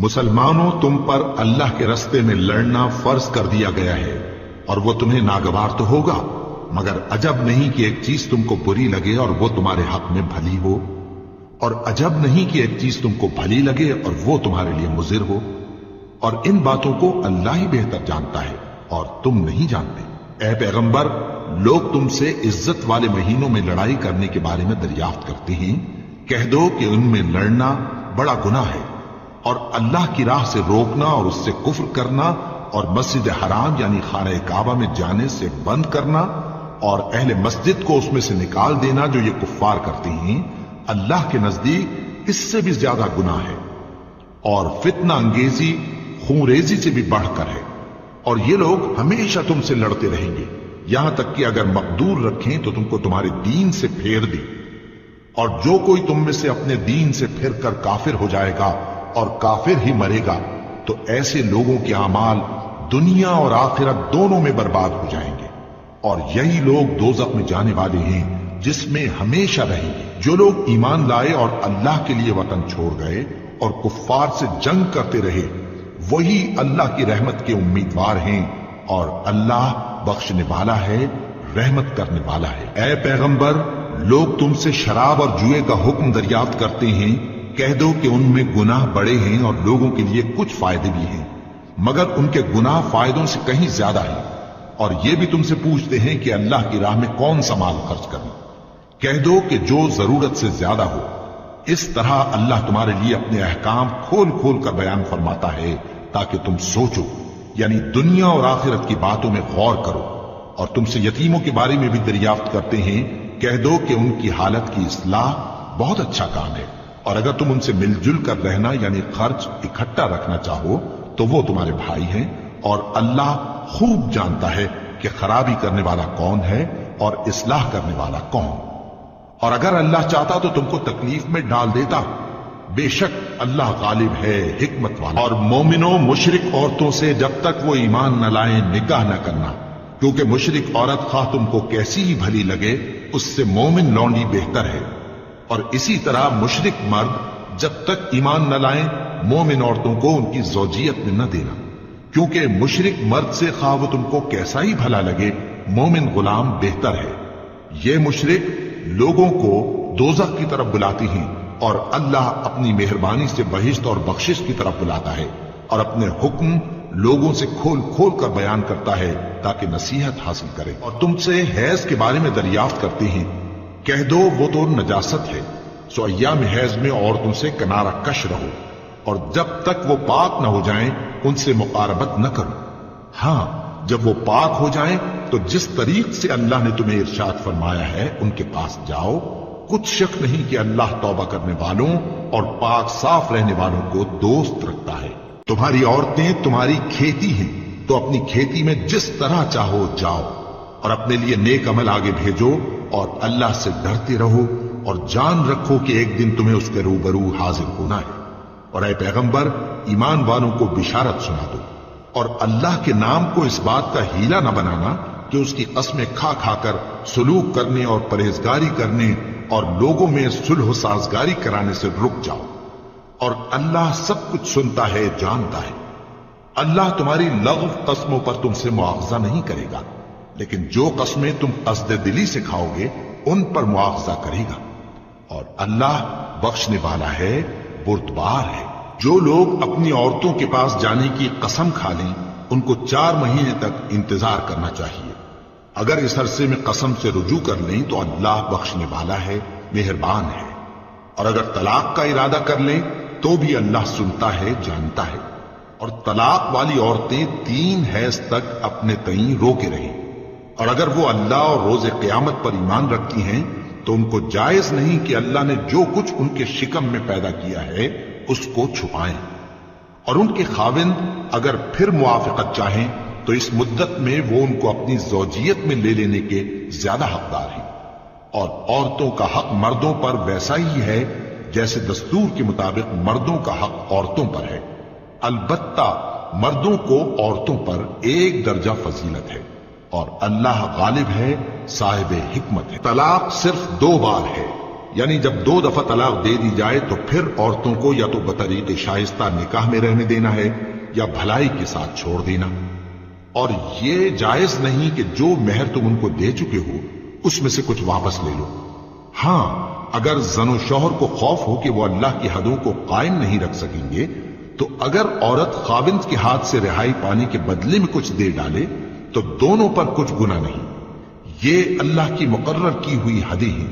مسلمانوں، تم پر اللہ کے رستے میں لڑنا فرض کر دیا گیا ہے، اور وہ تمہیں ناگوار تو ہوگا، مگر عجب نہیں کہ ایک چیز تم کو بری لگے اور وہ تمہارے حق میں بھلی ہو، اور عجب نہیں کہ ایک چیز تم کو بھلی لگے اور وہ تمہارے لیے مضر ہو، اور ان باتوں کو اللہ ہی بہتر جانتا ہے اور تم نہیں جانتے۔ اے پیغمبر، لوگ تم سے عزت والے مہینوں میں لڑائی کرنے کے بارے میں دریافت کرتے ہیں، کہہ دو کہ ان میں لڑنا بڑا گناہ ہے، اور اللہ کی راہ سے روکنا اور اس سے کفر کرنا اور مسجد حرام یعنی خانہ کعبہ میں جانے سے بند کرنا اور اہل مسجد کو اس میں سے نکال دینا جو یہ کفار کرتے ہیں، اللہ کے نزدیک اس سے بھی زیادہ گناہ ہے، اور فتنہ انگیزی خونریزی سے بھی بڑھ کر ہے، اور یہ لوگ ہمیشہ تم سے لڑتے رہیں گے، یہاں تک کہ اگر مقدور رکھیں تو تم کو تمہارے دین سے پھیر دیں، اور جو کوئی تم میں سے اپنے دین سے پھر کر کافر ہو جائے گا اور کافر ہی مرے گا تو ایسے لوگوں کے اعمال دنیا اور آخرت دونوں میں برباد ہو جائیں گے، اور یہی لوگ دوزخ میں جانے والے ہیں جس میں ہمیشہ رہیں گے۔ جو لوگ ایمان لائے اور اللہ کے لیے وطن چھوڑ گئے اور کفار سے جنگ کرتے رہے، وہی اللہ کی رحمت کے امیدوار ہیں، اور اللہ بخشنے والا ہے، رحمت کرنے والا ہے۔ اے پیغمبر، لوگ تم سے شراب اور جوئے کا حکم دریافت کرتے ہیں، کہہ دو کہ ان میں گناہ بڑے ہیں اور لوگوں کے لیے کچھ فائدے بھی ہیں، مگر ان کے گناہ فائدوں سے کہیں زیادہ ہیں، اور یہ بھی تم سے پوچھتے ہیں کہ اللہ کی راہ میں کون سا مال خرچ کریں، کہہ دو کہ جو ضرورت سے زیادہ ہو۔ اس طرح اللہ تمہارے لیے اپنے احکام کھول کھول کر بیان فرماتا ہے تاکہ تم سوچو، یعنی دنیا اور آخرت کی باتوں میں غور کرو۔ اور تم سے یتیموں کے بارے میں بھی دریافت کرتے ہیں، کہہ دو کہ ان کی حالت کی اصلاح بہت اچھا کام ہے، اور اگر تم ان سے مل جل کر رہنا یعنی خرچ اکٹھا رکھنا چاہو تو وہ تمہارے بھائی ہیں، اور اللہ خوب جانتا ہے کہ خرابی کرنے والا کون ہے اور اصلاح کرنے والا کون۔ اور اگر اللہ چاہتا تو تم کو تکلیف میں ڈال دیتا، بے شک اللہ غالب ہے، حکمت والا۔ اور مومنوں، مشرک عورتوں سے جب تک وہ ایمان نہ لائیں نکاح نہ کرنا، کیونکہ مشرک عورت خواہ تم کو کیسی ہی بھلی لگے اس سے مومن لونڈی بہتر ہے، اور اسی طرح مشرک مرد جب تک ایمان نہ لائیں مومن عورتوں کو ان کی زوجیت میں نہ دینا، کیونکہ مشرک مرد سے خواہ وہ تم کو کیسا ہی بھلا لگے مومن غلام بہتر ہے۔ یہ مشرک لوگوں کو دوزخ کی طرف بلاتی ہیں، اور اللہ اپنی مہربانی سے بہشت اور بخشش کی طرف بلاتا ہے، اور اپنے حکم لوگوں سے کھول کھول کر بیان کرتا ہے تاکہ نصیحت حاصل کرے۔ اور تم سے حیض کے بارے میں دریافت کرتے ہیں، کہہ دو وہ تو نجاست ہے، سو ایام حیض میں عورتوں سے کنارہ کش رہو، اور جب تک وہ پاک نہ ہو جائیں ان سے مقاربت نہ کرو۔ ہاں، جب وہ پاک ہو جائیں تو جس طریق سے اللہ نے تمہیں ارشاد فرمایا ہے ان کے پاس جاؤ، کچھ شک نہیں کہ اللہ توبہ کرنے والوں اور پاک صاف رہنے والوں کو دوست رکھتا ہے۔ تمہاری عورتیں تمہاری کھیتی ہیں، تو اپنی کھیتی میں جس طرح چاہو جاؤ، اور اپنے لیے نیک عمل آگے بھیجو، اور اللہ سے ڈرتے رہو، اور جان رکھو کہ ایک دن تمہیں اس کے روبرو حاضر ہونا ہے۔ اور اے پیغمبر، ایمان والوں کو بشارت سنا دو، اور اللہ کے نام کو اس بات کا ہیلا نہ بنانا کہ اس کی قسمیں کھا کھا کر سلوک کرنے اور پرہیزگاری کرنے اور لوگوں میں صلح و سازگاری کرانے سے رک جاؤ، اور اللہ سب کچھ سنتا ہے، جانتا ہے۔ اللہ تمہاری لغو قسموں پر تم سے مواخذہ نہیں کرے گا، لیکن جو قسمیں تم قصد دلی سے کھاؤ گے ان پر مواخذہ کرے گا، اور اللہ بخشنے والا ہے، بردبار ہے۔ جو لوگ اپنی عورتوں کے پاس جانے کی قسم کھا لیں ان کو 4 مہینے تک انتظار کرنا چاہیے، اگر اس عرصے میں قسم سے رجوع کر لیں تو اللہ بخشنے والا ہے، مہربان ہے، اور اگر طلاق کا ارادہ کر لیں تو بھی اللہ سنتا ہے، جانتا ہے۔ اور طلاق والی عورتیں 3 حیض تک اپنے تئیں روکے رہیں، اور اگر وہ اللہ اور روز قیامت پر ایمان رکھتی ہیں تو ان کو جائز نہیں کہ اللہ نے جو کچھ ان کے شکم میں پیدا کیا ہے اس کو چھپائیں، اور ان کے خاوند اگر پھر موافقت چاہیں تو اس مدت میں وہ ان کو اپنی زوجیت میں لے لینے کے زیادہ حقدار ہیں، اور عورتوں کا حق مردوں پر ویسا ہی ہے جیسے دستور کے مطابق مردوں کا حق عورتوں پر ہے، البتہ مردوں کو عورتوں پر 1 درجہ فضیلت ہے، اور اللہ غالب ہے، صاحب حکمت ہے۔ طلاق صرف 2 بار ہے، यानी जब 2 दफा तलाक दे दी जाए तो फिर औरतों को या तो बतरीक शाइस्ता निकाह में रहने देना है या भलाई के साथ छोड़ देना। और ये जायज नहीं कि जो मेहर तुम उनको दे चुके हो उसमें से कुछ वापस ले लो। हां, अगर जनो शौहर को खौफ हो कि वो अल्लाह की हदों को कायम नहीं रख सकेंगे, तो अगर औरत खाविंद के हाथ से रिहाई पाने के बदले में कुछ दे डाले तो दोनों पर कुछ गुनाह नहीं। ये अल्लाह की मुकर्रर की हुई हदें हैं,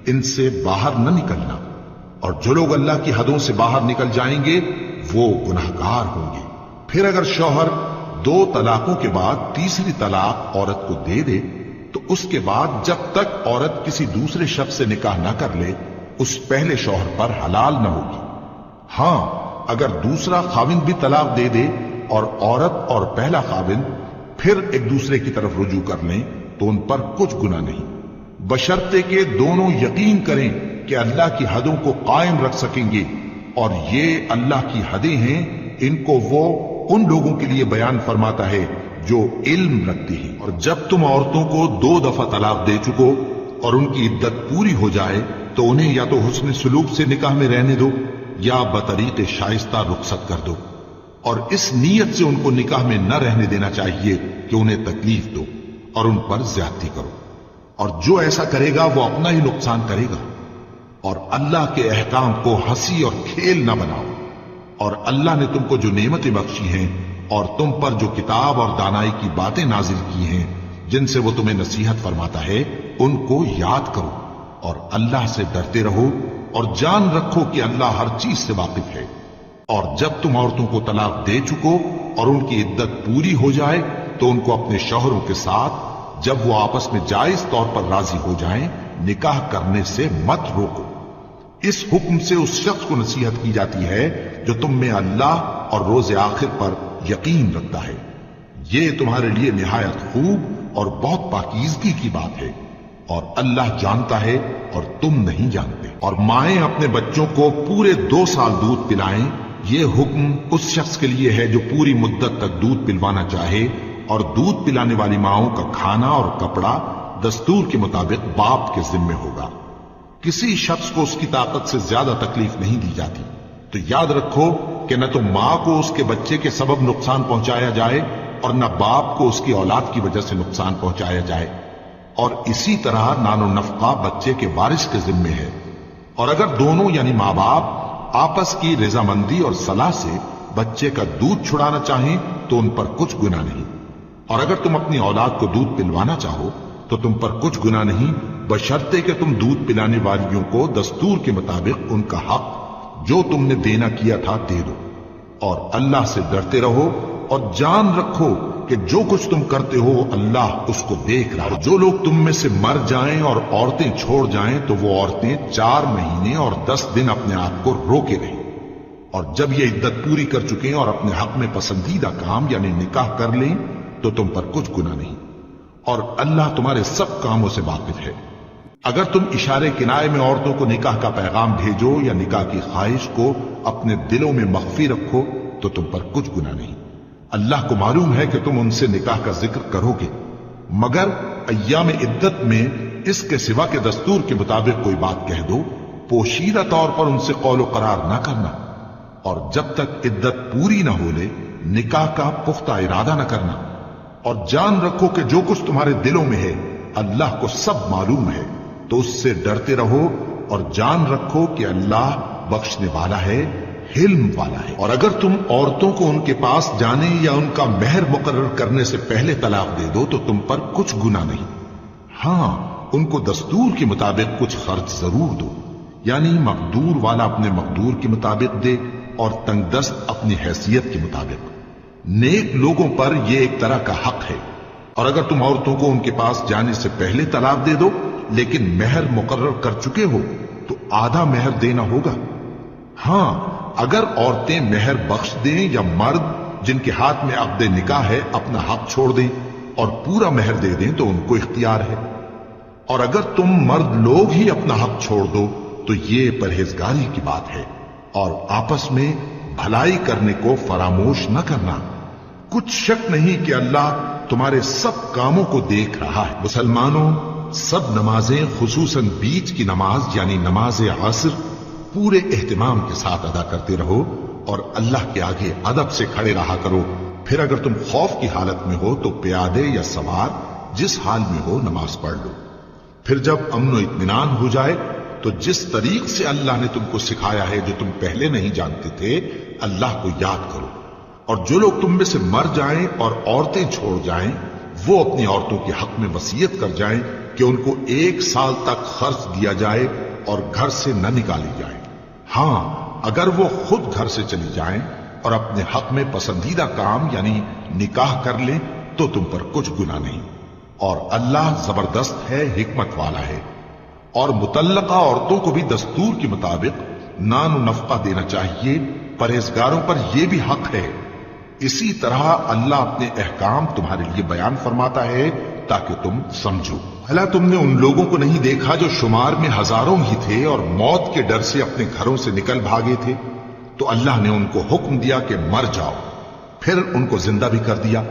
इनसे बाहर न निकलना। और जो लोग अल्लाह की हदों से बाहर निकल जाएंगे वो गुनाहगार होंगे। फिर अगर शौहर 2 तलाकों के बाद तीसरी तलाक औरत को दे दे तो उसके बाद जब तक औरत किसी दूसरे शख्स से निकाह न कर ले उस पहले शौहर पर हलाल न होगी। हां, अगर दूसरा खाविंद भी तलाक दे दे और औरत और पहला खाविंद फिर एक दूसरे की तरफ रुजू कर लें तो उन पर कुछ गुनाह नहीं, बशर्ते के दोनों यकीन करें कि अल्लाह की हदों को कायम रख सकेंगे। और ये अल्लाह की हदें हैं, इनको वो उन लोगों के लिए बयान फरमाता है जो इल्म रखते हैं। और जब तुम औरतों को 2 दफा तलाक दे चुको और उनकी इद्दत पूरी हो जाए तो उन्हें या तो हुस्न सुलूक से निकाह में रहने दो या बतरीक़े शाइस्ता रुखसत कर दो। और इस नीयत से उनको निकाह में न रहने देना चाहिए कि उन्हें तकलीफ दो और उन पर ज्यादती करो। और जो ऐसा करेगा वो अपना ही नुकसान करेगा। और अल्लाह के अहकाम को हंसी और खेल न बनाओ। और अल्लाह ने तुमको जो नेमतें बख्शी हैं और तुम पर जो किताब और दानाई की बातें नाजिल की हैं जिनसे वो तुम्हें नसीहत फरमाता है, उनको याद करो और अल्लाह से डरते रहो और जान रखो कि अल्लाह हर चीज से वाकिफ है। और जब तुम औरतों को तलाक दे चुको और उनकी इद्दत पूरी हो जाए तो उनको अपने शौहरों के साथ जब वो आपस में जायज तौर पर राजी हो जाएं, निकाह करने से मत रोको। इस हुक्म से उस शख्स को नसीहत की जाती है जो तुम में अल्लाह और रोज आखिर पर यकीन रखता है। ये तुम्हारे लिए निहायत खूब और बहुत पाकीज़गी की बात है। और अल्लाह जानता है और तुम नहीं जानते। और माएं अपने बच्चों को पूरे 2 साल दूध पिलाएं, ये हुक्म उस शख्स के लिए है जो पूरी मुद्दत तक दूध पिलवाना चाहे। और दूध पिलाने वाली माओं का खाना और कपड़ा दस्तूर के मुताबिक बाप के जिम्मे होगा। किसी शख्स को उसकी ताकत से ज्यादा तकलीफ नहीं दी जाती। तो याद रखो कि न तो मां को उसके बच्चे के सबब नुकसान पहुंचाया जाए और न बाप को उसकी औलाद की वजह से नुकसान पहुंचाया जाए। और इसी तरह नानो नफका बच्चे के वारिस के जिम्मे है। और अगर दोनों यानी मां बाप आपस की रजामंदी और सलाह से बच्चे का दूध छुड़ाना चाहें तो उन पर कुछ गुनाह नहीं। और अगर तुम अपनी औलाद को दूध पिलवाना चाहो तो तुम पर कुछ गुनाह नहीं, बशर्ते कि तुम दूध पिलाने वालियों को दस्तूर के मुताबिक उनका हक जो तुमने देना किया था दे दो। और अल्लाह से डरते रहो और जान रखो कि जो कुछ तुम करते हो अल्लाह उसको देख रहा है। जो लोग तुम में से मर जाएं और औरतें छोड़ जाएं तो वो औरतें 4 महीने और 10 दिन अपने आप को रोके रहें। और जब ये इद्दत पूरी कर चुके और अपने हक में पसंदीदा काम यानी निकाह कर लें तो तुम पर कुछ गुनाह नहीं। और अल्लाह तुम्हारे सब कामों से वाकिफ है। अगर तुम इशारे किनारे में औरतों को निकाह का पैगाम भेजो या निकाह की ख्वाहिश को अपने दिलों में मख्फी रखो तो तुम पर कुछ गुनाह नहीं। अल्लाह को मालूम है कि तुम उनसे निकाह का जिक्र करोगे, मगर अय्याम इद्दत में इसके सिवा के दस्तूर के मुताबिक कोई बात कह दो, पोशीदा तौर पर उनसे कौलो करार न करना। और जब तक इद्दत पूरी न हो ले निकाह का पुख्ता इरादा न करना। और जान रखो कि जो कुछ तुम्हारे दिलों में है अल्लाह को सब मालूम है। तो उससे डरते रहो और जान रखो कि अल्लाह बख्शने वाला है, हिल्म वाला है। और अगर तुम औरतों को उनके पास जाने या उनका मेहर मुकर्रर करने से पहले तलाक दे दो तो तुम पर कुछ गुनाह नहीं। हां, उनको दस्तूर के मुताबिक कुछ खर्च जरूर दो, यानी मकदूर वाला अपने मकदूर के मुताबिक दे और तंगदस्त अपनी हैसियत के मुताबिक। नेक लोगों पर यह एक तरह का हक है। और अगर तुम औरतों को उनके पास जाने से पहले तलाक दे दो लेकिन मेहर मुकर्रर कर चुके हो तो आधा मेहर देना होगा। हां, अगर औरतें मेहर बख्श दें या मर्द जिनके हाथ में अक़्द निकाह है अपना हक छोड़ दें और पूरा मेहर दे दें तो उनको इख्तियार है। और अगर तुम मर्द लोग ही अपना हक छोड़ दो तो ये परहेजगारी की बात है। और आपस में भलाई करने को फरामोश न करना। कुछ शक नहीं कि अल्लाह तुम्हारे सब कामों को देख रहा है। मुसलमानों, सब नमाजें खुसूसन बीच की नमाज यानी नमाज असर पूरे एहतिमाम के साथ अदा करते रहो और अल्लाह के आगे अदब से खड़े रहा करो। फिर अगर तुम खौफ की हालत में हो तो प्यादे या सवार जिस हाल में हो नमाज पढ़ लो। फिर जब अमन इत्मीनान हो जाए तो जिस तरीक से अल्लाह ने तुमको सिखाया है जो तुम पहले नहीं जानते थे, अल्लाह को याद करो। और जो लोग तुम में से मर जाएं और औरतें छोड़ जाएं, वो अपनी औरतों के हक में वसीयत कर जाएं कि उनको 1 साल तक खर्च दिया जाए और घर से न निकाली जाए। हां, अगर वो खुद घर से चली जाएं और अपने हक में पसंदीदा काम यानी निकाह कर लें तो तुम पर कुछ गुनाह नहीं। और अल्लाह जबरदस्त है, हिकमत वाला है। और मुतल्लका औरतों को भी दस्तूर के मुताबिक नान नफका देना चाहिए। परहेजगारों पर यह भी हक है। इसी तरह अल्लाह अपने अहकाम तुम्हारे लिए बयान फरमाता है ताकि तुम समझो। भला तुमने उन लोगों को नहीं देखा जो शुमार में हजारों ही थे और मौत के डर से अपने घरों से निकल भागे थे? तो अल्लाह ने उनको हुक्म दिया कि मर जाओ, फिर उनको जिंदा भी कर दिया।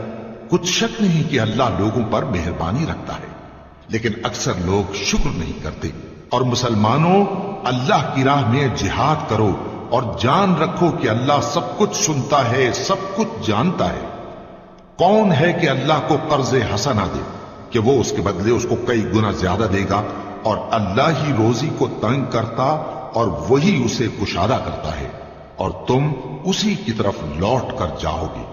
कुछ शक नहीं कि अल्लाह लोगों पर मेहरबानी रखता है, लेकिन अक्सर लोग शुक्र नहीं करते। और मुसलमानों, अल्लाह की राह में जिहाद करो और जान रखो कि अल्लाह सब कुछ सुनता है, सब कुछ जानता है। कौन है कि अल्लाह को कर्ज हसना दे कि वो उसके बदले उसको कई गुना ज्यादा देगा? और अल्लाह ही रोजी को तंग करता और वही उसे कुशादा करता है, और तुम उसी की तरफ लौट कर जाओगे।